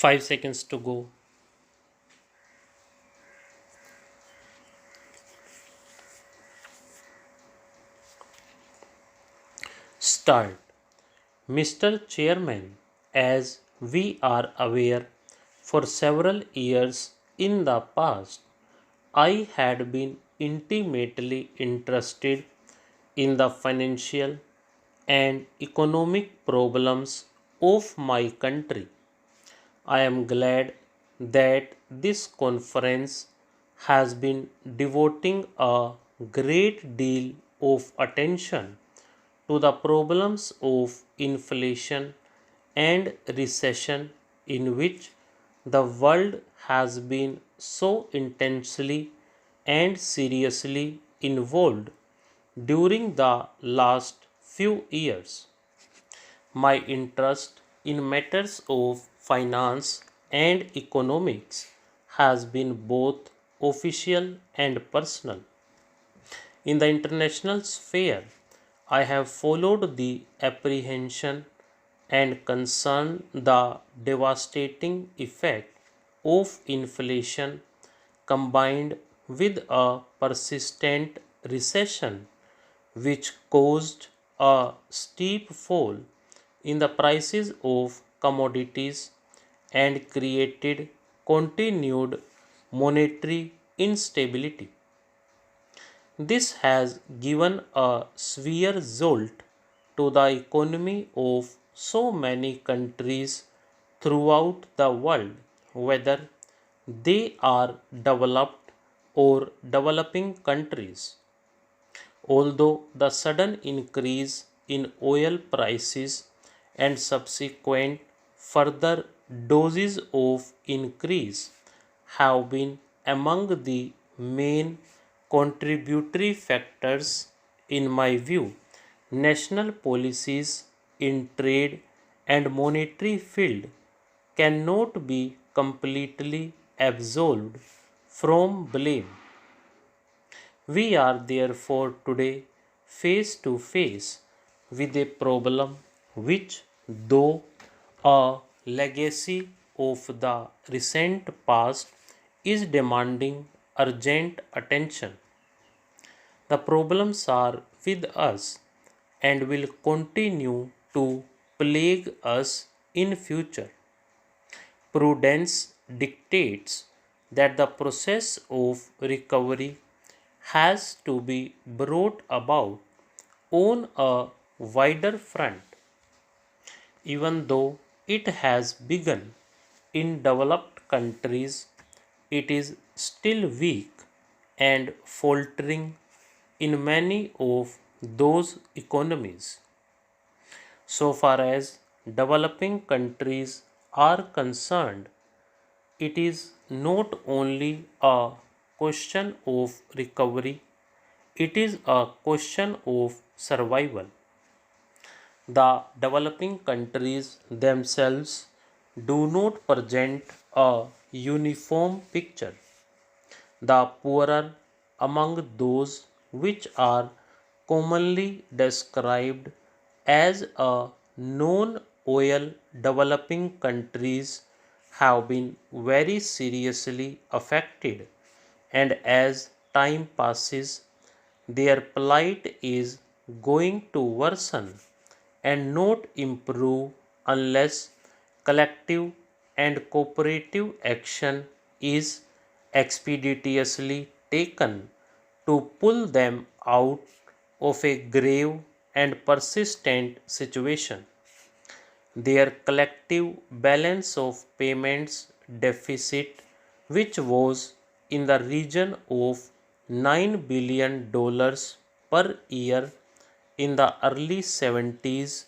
5 seconds to go. Start. Mr. Chairman, as we are aware, for several years in the past, I had been intimately interested in the financial and economic problems of my country. I am glad that this conference has been devoting a great deal of attention to the problems of inflation and recession in which the world has been so intensely and seriously involved during the last few years. My interest in matters of finance and economics has been both official and personal. In the international sphere, I have followed the apprehension and concern the devastating effect of inflation combined with a persistent recession which caused a steep fall in the prices of commodities and created continued monetary instability. This has given a severe jolt to the economy of so many countries throughout the world, whether they are developed or developing countries. Although the sudden increase in oil prices and subsequent further doses of increase have been among the main contributory factors in my view. National policies in trade and monetary field cannot be completely absolved from blame. We are therefore today face to face with a problem which, though a legacy of the recent past, is demanding urgent attention. The problems are with us and will continue to plague us in future. Prudence dictates that the process of recovery has to be brought about on a wider front, even though it has begun in developed countries, it is still weak and faltering in many of those economies. So far as developing countries are concerned, it is not only a question of recovery, it is a question of survival. The developing countries themselves do not present a uniform picture. The poorer among those which are commonly described as a non-oil developing countries have been very seriously affected, and as time passes their plight is going to worsen and not improve unless collective and cooperative action is expeditiously taken to pull them out of a grave and persistent situation. Their collective balance of payments deficit, which was in the region of $9 billion per year in the early 70s,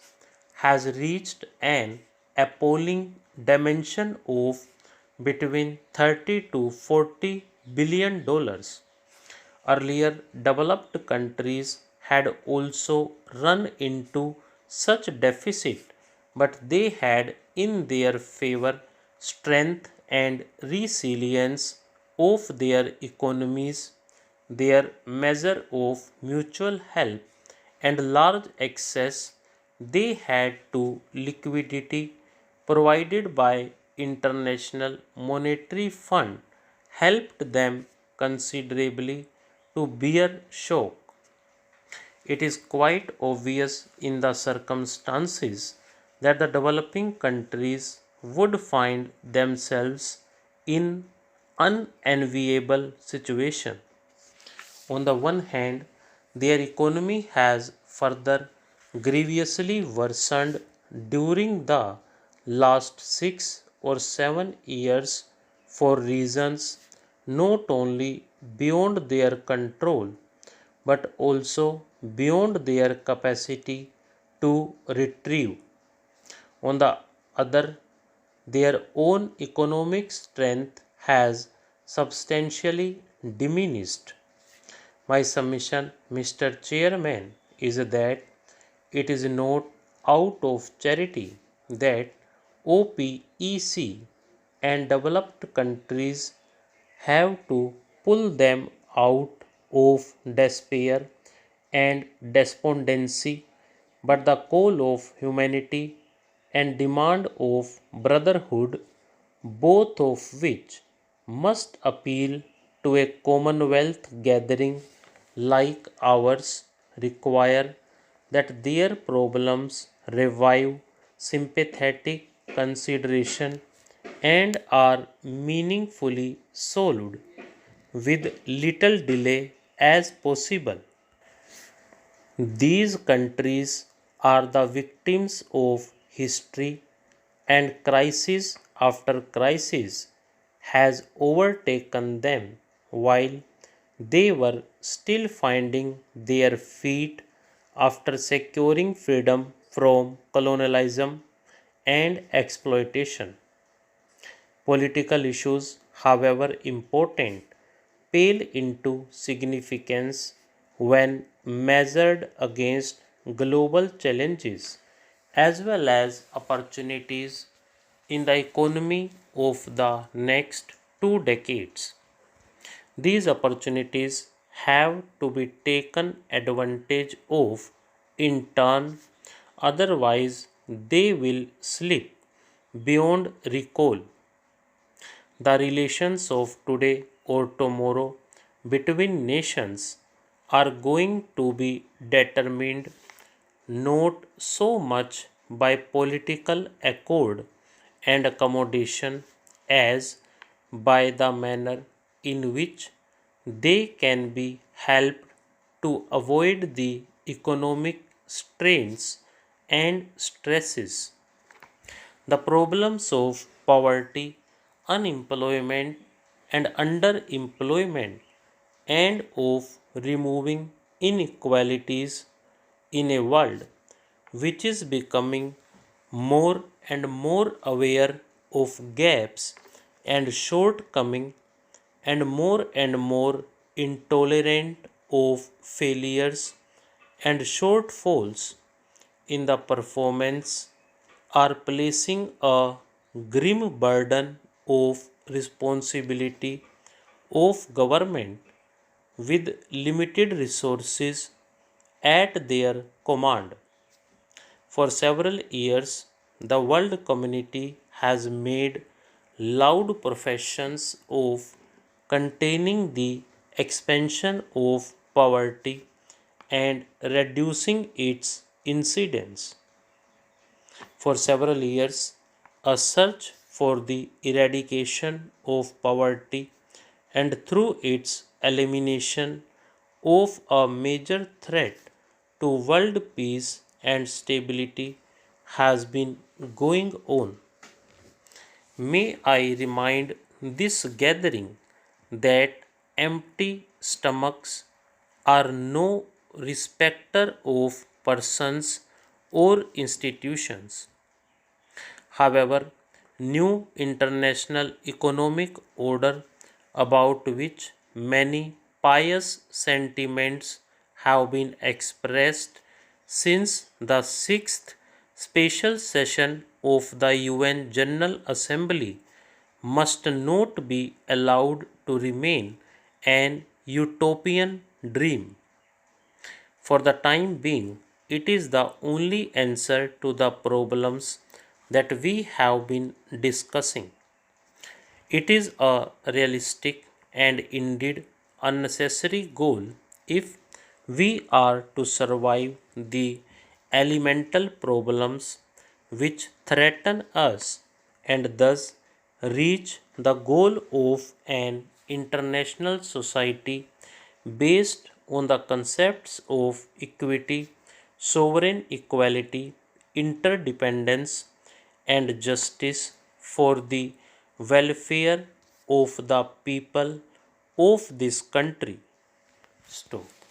has reached an appalling dimension of between 30 to 40 billion dollars. Earlier developed countries had also run into such deficit, but they had in their favor strength and resilience of their economies, their measure of mutual help, and large access they had to liquidity provided by International Monetary Fund helped them considerably to bear shock. It is quite obvious in the circumstances that the developing countries would find themselves in unenviable situation. On the one hand, their economy has further grievously worsened during the last 6 or 7 years for reasons not only beyond their control but also beyond their capacity to retrieve. On the other, their own economic strength has substantially diminished. My submission, Mr. Chairman, is that it is not out of charity that OPEC and developed countries have to pull them out of despair and despondency, but the call of humanity and demand of brotherhood, both of which must appeal to a commonwealth gathering like ours, require that their problems revive sympathetic consideration and are meaningfully solved with little delay as possible. These countries are the victims of history, and crisis after crisis has overtaken them while they were still finding their feet after securing freedom from colonialism and exploitation. Political issues, however important, pale into significance when measured against global challenges as well as opportunities in the economy of the next 2 decades. These opportunities have to be taken advantage of in turn, otherwise, they will slip beyond recall. The relations of today or tomorrow between nations are going to be determined not so much by political accord and accommodation as by the manner in which they can be helped to avoid the economic strains and stresses. The problems of poverty, unemployment, and underemployment, and of removing inequalities in a world which is becoming more and more aware of gaps and shortcomings and more intolerant of failures and shortfalls in the performance are placing a grim burden of responsibility of government with limited resources at their command. For several years, the world community has made loud professions of containing the expansion of poverty and reducing its incidence. For several years, a search for the eradication of poverty and through its elimination of a major threat to world peace and stability has been going on. May I remind this gathering that empty stomachs are no respecter of persons or institutions. However, new international economic order about which many pious sentiments have been expressed since the sixth special session of the UN General Assembly must not be allowed to remain an utopian dream. For the time being, it is the only answer to the problems that we have been discussing. It is a realistic and indeed unnecessary goal if we are to survive the elemental problems which threaten us and thus reach the goal of an international society based on the concepts of equity, sovereign equality, interdependence, and justice for the welfare of the people of this country. Stop.